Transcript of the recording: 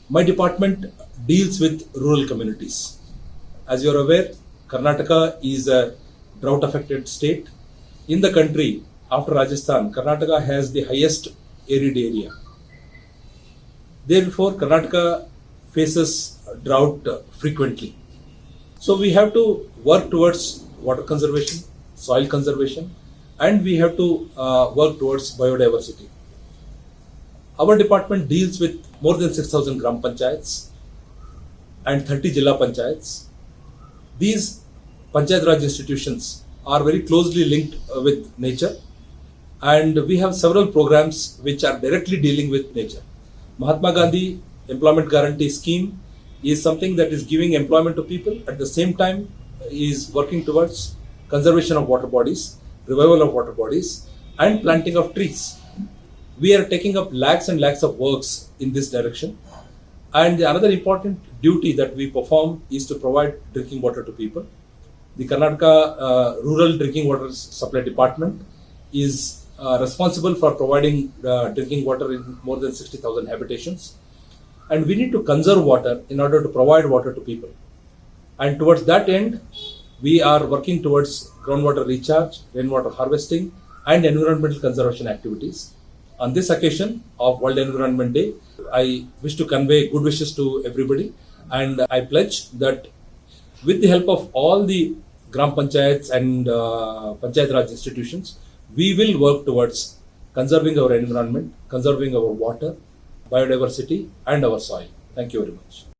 My department deals with rural communities. As you are aware, Karnataka is a drought affected state. In the country, after Rajasthan, Karnataka has the highest arid area. Therefore, Karnataka faces drought frequently. So, we have to work towards water conservation, soil conservation, and we have to work towards biodiversity. Our department deals with more than 6,000 gram panchayats and 30 Jilla panchayats. These Panchayat Raj institutions are very closely linked with nature, and we have several programs which are directly dealing with nature. Mahatma Gandhi Employment Guarantee Scheme is something that is giving employment to people, at the same time is working towards conservation of water bodies, revival of water bodies, and planting of trees. We are taking up lakhs and lakhs of works in this direction. And another important duty that we perform is to provide drinking water to people. The Karnataka Rural Drinking Water Supply Department is responsible for providing drinking water in more than 60,000 habitations. And we need to conserve water in order to provide water to people. And towards that end, we are working towards groundwater recharge, rainwater harvesting, and environmental conservation activities. On this occasion of World Environment Day, I wish to convey good wishes to everybody, and I pledge that with the help of all the Gram Panchayats and Panchayat Raj institutions, we will work towards conserving our environment, conserving our water, biodiversity, and our soil. Thank you very much.